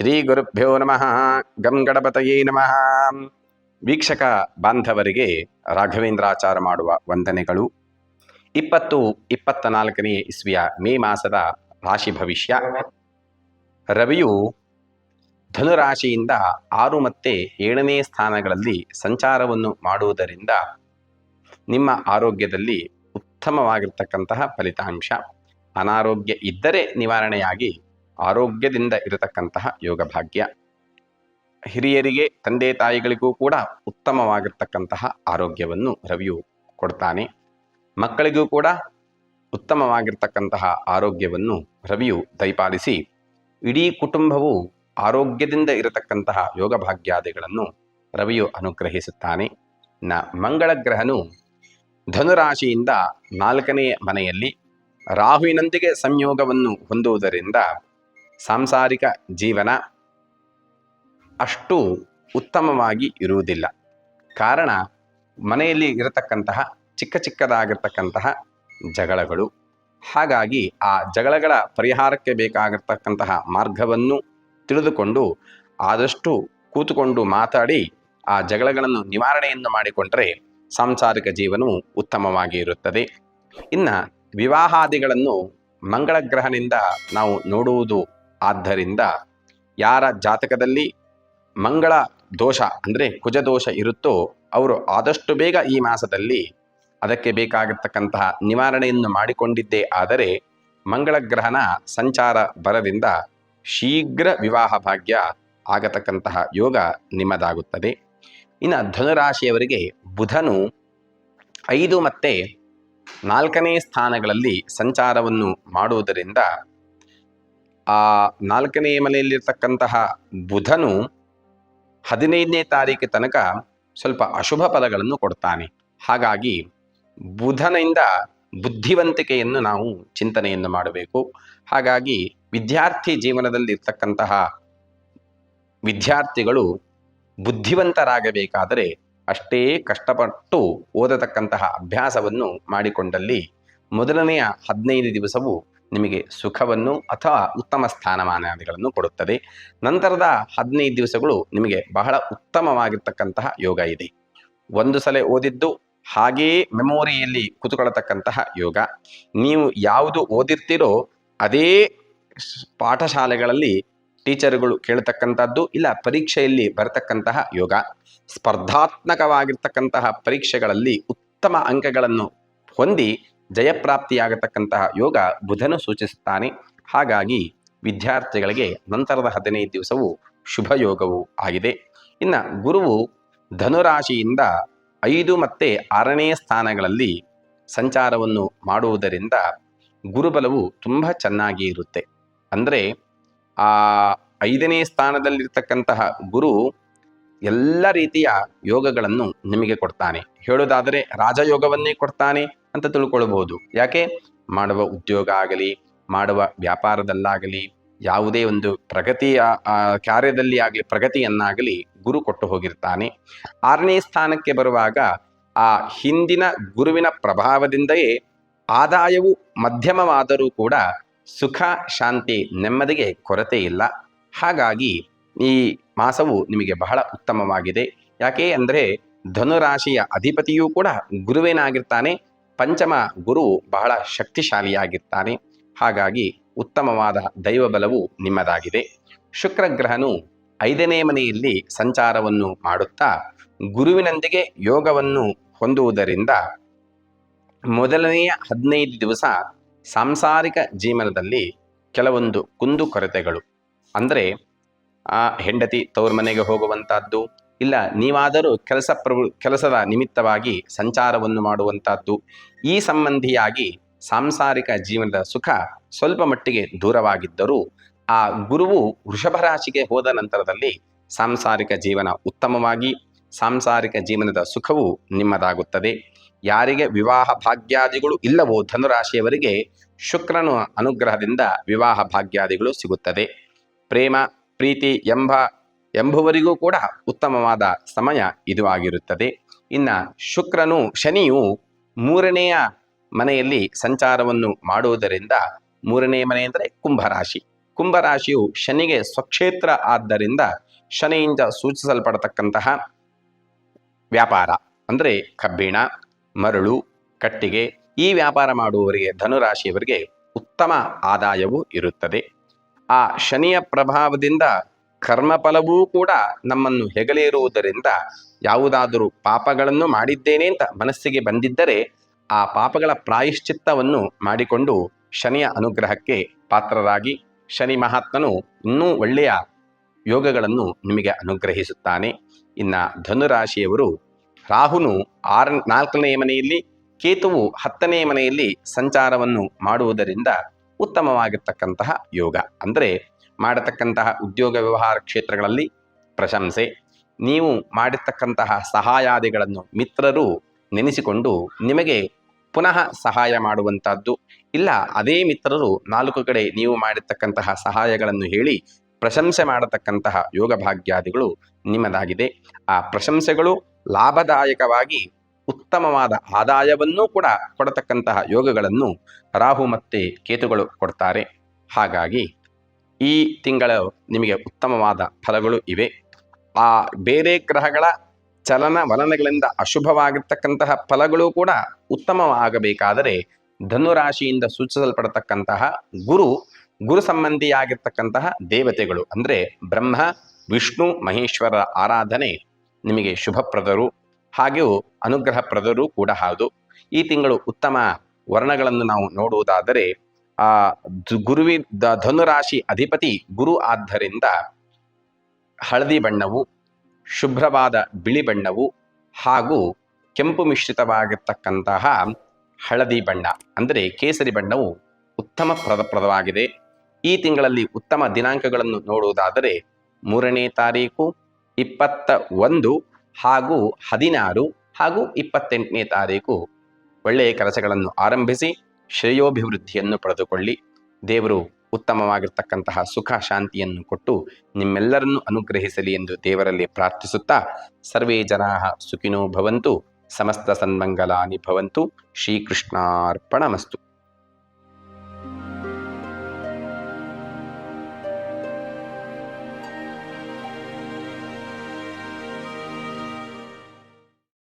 ಶ್ರೀ ಗುರುಭ್ಯೋ ನಮಃ. ಗಂ ಗಣಪತಯೇ ನಮಃ. ವೀಕ್ಷಕ ಬಾಂಧವರಿಗೆ ರಾಘವೇಂದ್ರಾಚಾರ ಮಾಡುವ ವಂದನೆಗಳು. 2024ನೇ ಇಸ್ವಿಯ ಮೇ ಮಾಸದ ರಾಶಿ ಭವಿಷ್ಯ. ರವಿಯು ಧನುರಾಶಿಯಿಂದ 6 ಮತ್ತು 7ನೇ ಸ್ಥಾನಗಳಲ್ಲಿ ಸಂಚಾರವನ್ನು ಮಾಡುವುದರಿಂದ ನಿಮ್ಮ ಆರೋಗ್ಯದಲ್ಲಿ ಉತ್ತಮವಾಗಿರ್ತಕ್ಕಂತಹ ಫಲಿತಾಂಶ. ಅನಾರೋಗ್ಯ ಇದ್ದರೆ ನಿವಾರಣೆಯಾಗಿ ಆರೋಗ್ಯದಿಂದ ಇರತಕ್ಕಂತಹ ಯೋಗ ಭಾಗ್ಯ. ಹಿರಿಯರಿಗೆ, ತಂದೆ ತಾಯಿಗಳಿಗೂ ಕೂಡ ಉತ್ತಮವಾಗಿರ್ತಕ್ಕಂತಹ ಆರೋಗ್ಯವನ್ನು ರವಿಯು ಕೊಡ್ತಾನೆ. ಮಕ್ಕಳಿಗೂ ಕೂಡ ಉತ್ತಮವಾಗಿರ್ತಕ್ಕಂತಹ ಆರೋಗ್ಯವನ್ನು ರವಿಯು ದಯಪಾಲಿಸಿ ಇಡೀ ಕುಟುಂಬವು ಆರೋಗ್ಯದಿಂದ ಇರತಕ್ಕಂತಹ ಯೋಗ ಭಾಗ್ಯಾದಿಗಳನ್ನು ರವಿಯು ಅನುಗ್ರಹಿಸುತ್ತಾನೆ. ಮಂಗಳ ಗ್ರಹನು ಧನುರಾಶಿಯಿಂದ 4ನೇ ಮನೆಯಲ್ಲಿ ರಾಹುವಿನೊಂದಿಗೆ ಸಂಯೋಗವನ್ನು ಹೊಂದುವುದರಿಂದ ಸಾಂಸಾರಿಕ ಜೀವನ ಅಷ್ಟು ಉತ್ತಮವಾಗಿ ಇರುವುದಿಲ್ಲ. ಕಾರಣ, ಮನೆಯಲ್ಲಿ ಇರತಕ್ಕಂತಹ ಚಿಕ್ಕದಾಗಿರ್ತಕ್ಕಂತಹ ಜಗಳಗಳು. ಹಾಗಾಗಿ ಆ ಜಗಳಗಳ ಪರಿಹಾರಕ್ಕೆ ಬೇಕಾಗಿರ್ತಕ್ಕಂತಹ ಮಾರ್ಗವನ್ನು ತಿಳಿದುಕೊಂಡು ಆದಷ್ಟು ಕೂತುಕೊಂಡು ಮಾತಾಡಿ ಆ ಜಗಳಗಳನ್ನು ನಿವಾರಣೆಯನ್ನು ಮಾಡಿಕೊಂಡರೆ ಸಾಂಸಾರಿಕ ಜೀವನವು ಉತ್ತಮವಾಗಿ ಇರುತ್ತದೆ. ಇನ್ನು ವಿವಾಹಾದಿಗಳನ್ನು ಮಂಗಳ ಗ್ರಹನಿಂದ ನಾವು ನೋಡುವುದು. ಆದ್ದರಿಂದ ಯಾರ ಜಾತಕದಲ್ಲಿ ಮಂಗಳ ದೋಷ ಅಂದರೆ ಕುಜದೋಷ ಇರುತ್ತೋ ಅವರು ಆದಷ್ಟು ಬೇಗ ಈ ಮಾಸದಲ್ಲಿ ಅದಕ್ಕೆ ಬೇಕಾಗಿರ್ತಕ್ಕಂತಹ ನಿವಾರಣೆಯನ್ನು ಮಾಡಿಕೊಂಡಿದ್ದೇ ಆದರೆ ಮಂಗಳ ಗ್ರಹನ ಸಂಚಾರ ಬರದಿಂದ ಶೀಘ್ರ ವಿವಾಹ ಭಾಗ್ಯ ಆಗತಕ್ಕಂತಹ ಯೋಗ ನಿಮ್ಮದಾಗುತ್ತದೆ. ಇನ್ನು ಧನುರಾಶಿಯವರಿಗೆ ಬುಧನು 5 ಮತ್ತು 4ನೇ ಸ್ಥಾನಗಳಲ್ಲಿ ಸಂಚಾರವನ್ನು ಮಾಡುವುದರಿಂದ ಆ 4ನೇ ಮನೆಯಲ್ಲಿರ್ತಕ್ಕಂತಹ ಬುಧನು 15ನೇ ತಾರೀಕು ತನಕ ಸ್ವಲ್ಪ ಅಶುಭ ಫಲಗಳನ್ನು ಕೊಡ್ತಾನೆ. ಹಾಗಾಗಿ ಬುಧನಿಂದ ಬುದ್ಧಿವಂತಿಕೆಯನ್ನು ನಾವು ಚಿಂತನೆಯನ್ನು ಮಾಡಬೇಕು. ಹಾಗಾಗಿ ವಿದ್ಯಾರ್ಥಿ ಜೀವನದಲ್ಲಿ ಇರ್ತಕ್ಕಂತಹ ವಿದ್ಯಾರ್ಥಿಗಳು ಬುದ್ಧಿವಂತರಾಗಬೇಕಾದರೆ ಅಷ್ಟೇ ಕಷ್ಟಪಟ್ಟು ಓದತಕ್ಕಂತಹ ಅಭ್ಯಾಸವನ್ನು ಮಾಡಿಕೊಂಡಲ್ಲಿ ಮೊದಲನೆಯ 15 ದಿವಸವು ನಿಮಗೆ ಸುಖವನ್ನು ಅಥವಾ ಉತ್ತಮ ಸ್ಥಾನಮಾನಾದಿಗಳನ್ನು ಕೊಡುತ್ತದೆ. ನಂತರದ 15 ದಿವಸಗಳು ನಿಮಗೆ ಬಹಳ ಉತ್ತಮವಾಗಿರ್ತಕ್ಕಂತಹ ಯೋಗ ಇದೆ. ಒಂದು ಸಲ ಓದಿದ್ದು ಹಾಗೆಯೇ ಮೆಮೊರಿಯಲ್ಲಿ ಕೂತುಕೊಳ್ಳತಕ್ಕಂತಹ ಯೋಗ. ನೀವು ಯಾವುದು ಓದಿರ್ತೀರೋ ಅದೇ ಪಾಠಶಾಲೆಗಳಲ್ಲಿ ಟೀಚರ್ಗಳು ಕೇಳ್ತಕ್ಕಂಥದ್ದು, ಇಲ್ಲ ಪರೀಕ್ಷೆಯಲ್ಲಿ ಬರತಕ್ಕಂತಹ ಯೋಗ. ಸ್ಪರ್ಧಾತ್ಮಕವಾಗಿರ್ತಕ್ಕಂತಹ ಪರೀಕ್ಷೆಗಳಲ್ಲಿ ಉತ್ತಮ ಅಂಕಗಳನ್ನು ಹೊಂದಿ ಜಯಪ್ರಾಪ್ತಿಯಾಗತಕ್ಕಂತಹ ಯೋಗ ಬುಧನು ಸೂಚಿಸುತ್ತಾನೆ. ಹಾಗಾಗಿ ವಿದ್ಯಾರ್ಥಿಗಳಿಗೆ ನಂತರದ 15 ದಿವಸವು ಶುಭ ಯೋಗವೂ ಆಗಿದೆ. ಇನ್ನು ಗುರುವು ಧನುರಾಶಿಯಿಂದ 5 ಮತ್ತು 6ನೇ ಸ್ಥಾನಗಳಲ್ಲಿ ಸಂಚಾರವನ್ನು ಮಾಡುವುದರಿಂದ ಗುರುಬಲವು ತುಂಬ ಚೆನ್ನಾಗಿ ಇರುತ್ತೆ. ಅಂದರೆ ಆ 5ನೇ ಸ್ಥಾನದಲ್ಲಿರ್ತಕ್ಕಂತಹ ಗುರು ಎಲ್ಲ ರೀತಿಯ ಯೋಗಗಳನ್ನು ನಿಮಗೆ ಕೊಡ್ತಾನೆ. ಹೇಳೋದಾದರೆ ರಾಜಯೋಗವನ್ನೇ ಕೊಡ್ತಾನೆ ಅಂತ ತಿಳ್ಕೊಳ್ಬಹುದು. ಯಾಕೆ? ಮಾಡುವ ಉದ್ಯೋಗ ಆಗಲಿ, ಮಾಡುವ ವ್ಯಾಪಾರದಲ್ಲಾಗಲಿ, ಯಾವುದೇ ಒಂದು ಪ್ರಗತಿಯ ಕಾರ್ಯದಲ್ಲಿ ಆಗಲಿ, ಪ್ರಗತಿಯನ್ನಾಗಲಿ ಗುರು ಕೊಟ್ಟು ಹೋಗಿರ್ತಾನೆ. 6ನೇ ಸ್ಥಾನಕ್ಕೆ ಬರುವಾಗ ಆ ಹಿಂದಿನ ಗುರುವಿನ ಪ್ರಭಾವದಿಂದಲೇ ಆದಾಯವು ಮಧ್ಯಮವಾದರೂ ಕೂಡ ಸುಖ, ಶಾಂತಿ, ನೆಮ್ಮದಿಗೆ ಕೊರತೆ ಇಲ್ಲ. ಹಾಗಾಗಿ ಈ ಮಾಸವು ನಿಮಗೆ ಬಹಳ ಉತ್ತಮವಾಗಿದೆ. ಯಾಕೆ ಅಂದರೆ ಧನುರಾಶಿಯ ಅಧಿಪತಿಯೂ ಕೂಡ ಗುರುವೇನಾಗಿರ್ತಾನೆ. ಪಂಚಮ ಗುರು ಬಹಳ ಶಕ್ತಿಶಾಲಿಯಾಗಿರ್ತಾನೆ. ಹಾಗಾಗಿ ಉತ್ತಮವಾದ ದೈವ ಬಲವು ನಿಮ್ಮದಾಗಿದೆ. ಶುಕ್ರ ಗ್ರಹನು 5ನೇ ಮನೆಯಲ್ಲಿ ಸಂಚಾರವನ್ನು ಮಾಡುತ್ತಾ ಗುರುವಿನೊಂದಿಗೆ ಯೋಗವನ್ನು ಹೊಂದುವುದರಿಂದ ಮೊದಲನೆಯ 15 ದಿವಸ ಸಾಂಸಾರಿಕ ಜೀವನದಲ್ಲಿ ಕೆಲವೊಂದು ಕುಂದುಕೊರತೆಗಳು, ಅಂದರೆ ಹೆಂಡತಿ ತವರು ಮನೆಗೆ ಹೋಗುವಂಥದ್ದು, ಇಲ್ಲ ನೀವಾದರೂ ಕೆಲಸದ ನಿಮಿತ್ತವಾಗಿ ಸಂಚಾರವನ್ನು ಮಾಡುವಂಥದ್ದು, ಈ ಸಂಬಂಧಿಯಾಗಿ ಸಾಂಸಾರಿಕ ಜೀವನದ ಸುಖ ಸ್ವಲ್ಪ ಮಟ್ಟಿಗೆ ದೂರವಾಗಿದ್ದರೂ ಆ ಗುರುವು ವೃಷಭ ರಾಶಿಗೆ ಹೋದ ನಂತರದಲ್ಲಿ ಸಾಂಸಾರಿಕ ಜೀವನ ಉತ್ತಮವಾಗಿ ಸಾಂಸಾರಿಕ ಜೀವನದ ಸುಖವು ನಿಮ್ಮದಾಗುತ್ತದೆ. ಯಾರಿಗೆ ವಿವಾಹ ಭಾಗ್ಯಾದಿಗಳು ಇಲ್ಲವೋ ಧನುರಾಶಿಯವರಿಗೆ ಶುಕ್ರನ ಅನುಗ್ರಹದಿಂದ ವಿವಾಹ ಭಾಗ್ಯಾದಿಗಳು ಸಿಗುತ್ತದೆ. ಪ್ರೇಮ, ಪ್ರೀತಿ ಎಂಬುವರಿಗೂ ಕೂಡ ಉತ್ತಮವಾದ ಸಮಯ ಇದು ಆಗಿರುತ್ತದೆ. ಇನ್ನು ಶನಿಯು 3ನೇಯ ಮನೆಯಲ್ಲಿ ಸಂಚಾರವನ್ನು ಮಾಡುವುದರಿಂದ, 3ನೇ ಮನೆ ಅಂದರೆ ಕುಂಭರಾಶಿ, ಕುಂಭರಾಶಿಯು ಶನಿಗೆ ಸ್ವಕ್ಷೇತ್ರ ಆದ್ದರಿಂದ ಶನಿಯಿಂದ ಸೂಚಿಸಲ್ಪಡತಕ್ಕಂತಹ ವ್ಯಾಪಾರ ಅಂದರೆ ಕಬ್ಬಿಣ, ಮರಳು, ಕಟ್ಟಿಗೆ ಈ ವ್ಯಾಪಾರ ಮಾಡುವವರಿಗೆ ಧನುರಾಶಿಯವರಿಗೆ ಉತ್ತಮ ಆದಾಯವೂ ಇರುತ್ತದೆ. ಆ ಶನಿಯ ಪ್ರಭಾವದಿಂದ ಕರ್ಮಫಲವೂ ಕೂಡ ನಮ್ಮನ್ನು ಹೆಗಲೇರುವುದರಿಂದ ಯಾವುದಾದರೂ ಪಾಪಗಳನ್ನು ಮಾಡಿದ್ದೇನೆ ಅಂತ ಮನಸ್ಸಿಗೆ ಬಂದಿದ್ದರೆ ಆ ಪಾಪಗಳ ಪ್ರಾಯಶ್ಚಿತ್ತವನ್ನು ಮಾಡಿಕೊಂಡು ಶನಿಯ ಅನುಗ್ರಹಕ್ಕೆ ಪಾತ್ರರಾಗಿ ಶನಿ ಮಹಾತ್ಮನು ಇನ್ನೂ ಒಳ್ಳೆಯ ಯೋಗಗಳನ್ನು ನಿಮಗೆ ಅನುಗ್ರಹಿಸುತ್ತಾನೆ. ಇನ್ನು ಧನುರಾಶಿಯವರು ರಾಹುನು 4ನೇ ಮನೆಯಲ್ಲಿ, ಕೇತುವು 10ನೇ ಮನೆಯಲ್ಲಿ ಸಂಚಾರವನ್ನು ಮಾಡುವುದರಿಂದ ಉತ್ತಮವಾಗಿರ್ತಕ್ಕಂತಹ ಯೋಗ. ಅಂದರೆ ಮಾಡತಕ್ಕಂತಹ ಉದ್ಯೋಗ ವ್ಯವಹಾರ ಕ್ಷೇತ್ರಗಳಲ್ಲಿ ಪ್ರಶಂಸೆ, ನೀವು ಮಾಡಿರ್ತಕ್ಕಂತಹ ಸಹಾಯಾದಿಗಳನ್ನು ಮಿತ್ರರು ನೆನೆಸಿಕೊಂಡು ನಿಮಗೆ ಪುನಃ ಸಹಾಯ ಮಾಡುವಂತಹದ್ದು, ಇಲ್ಲ ಅದೇ ಮಿತ್ರರು 4 ಕಡೆ ನೀವು ಮಾಡಿರ್ತಕ್ಕಂತಹ ಸಹಾಯಗಳನ್ನು ಹೇಳಿ ಪ್ರಶಂಸೆ ಮಾಡತಕ್ಕಂತಹ ಯೋಗ ಭಾಗ್ಯಾದಿಗಳು ನಿಮ್ಮದಾಗಿದೆ. ಆ ಪ್ರಶಂಸೆಗಳು ಲಾಭದಾಯಕವಾಗಿ ಉತ್ತಮವಾದ ಆದಾಯವನ್ನೂ ಕೂಡ ಕೊಡತಕ್ಕಂತಹ ಯೋಗಗಳನ್ನು ರಾಹು ಮತ್ತು ಕೇತುಗಳು ಕೊಡ್ತಾರೆ. ಹಾಗಾಗಿ ಈ ತಿಂಗಳ ನಿಮಗೆ ಉತ್ತಮವಾದ ಫಲಗಳು ಇವೆ. ಆ ಬೇರೆ ಗ್ರಹಗಳ ಚಲನವಲನಗಳಿಂದ ಅಶುಭವಾಗಿರ್ತಕ್ಕಂತಹ ಫಲಗಳು ಕೂಡ ಉತ್ತಮವಾಗಬೇಕಾದರೆ ಧನುರಾಶಿಯಿಂದ ಸೂಚಿಸಲ್ಪಡತಕ್ಕಂತಹ ಗುರು ಸಂಬಂಧಿಯಾಗಿರ್ತಕ್ಕಂತಹ ದೇವತೆಗಳು ಅಂದರೆ ಬ್ರಹ್ಮ, ವಿಷ್ಣು, ಮಹೇಶ್ವರರ ಆರಾಧನೆ ನಿಮಗೆ ಶುಭಪ್ರದರು ಹಾಗೂ ಅನುಗ್ರಹಪ್ರದರು ಕೂಡ ಹೌದು. ಈ ತಿಂಗಳು ಉತ್ತಮ ವರ್ಣಗಳನ್ನು ನಾವು ನೋಡುವುದಾದರೆ ಧನುರಾಶಿ ಅಧಿಪತಿ ಗುರು ಆದ್ದರಿಂದ ಹಳದಿ ಬಣ್ಣವು, ಶುಭ್ರವಾದ ಬಿಳಿ ಬಣ್ಣವು ಹಾಗೂ ಕೆಂಪು ಮಿಶ್ರಿತವಾಗಿರ್ತಕ್ಕಂತಹ ಹಳದಿ ಬಣ್ಣ ಅಂದರೆ ಕೇಸರಿ ಬಣ್ಣವು ಉತ್ತಮ ಪ್ರದವಾಗಿದೆ. ಈ ತಿಂಗಳಲ್ಲಿ ಉತ್ತಮ ದಿನಾಂಕಗಳನ್ನು ನೋಡುವುದಾದರೆ 3ನೇ ತಾರೀಕು, 21 ಹಾಗೂ 16 ಹಾಗೂ 28ನೇ ತಾರೀಕು ಒಳ್ಳೆಯ ಕೆಲಸಗಳನ್ನು ಆರಂಭಿಸಿ ಶ್ರೇಯೋಭಿವೃದ್ಧಿಯನ್ನು ಪಡೆದುಕೊಳ್ಳಿ. ದೇವರು ಉತ್ತಮವಾಗಿರ್ತಕ್ಕಂತಹ ಸುಖ ಶಾಂತಿಯನ್ನು ಕೊಟ್ಟು ನಿಮ್ಮೆಲ್ಲರನ್ನು ಅನುಗ್ರಹಿಸಲಿ ಎಂದು ದೇವರಲ್ಲಿ ಪ್ರಾರ್ಥಿಸುತ್ತಾ ಸರ್ವೇ ಜನಾಃ ಸುಖಿನೋ ಭವಂತು, ಸಮಸ್ತ ಸನ್ಮಂಗಲಾನಿ ಭವಂತು. ಶ್ರೀಕೃಷ್ಣಾರ್ಪಣಮಸ್ತು.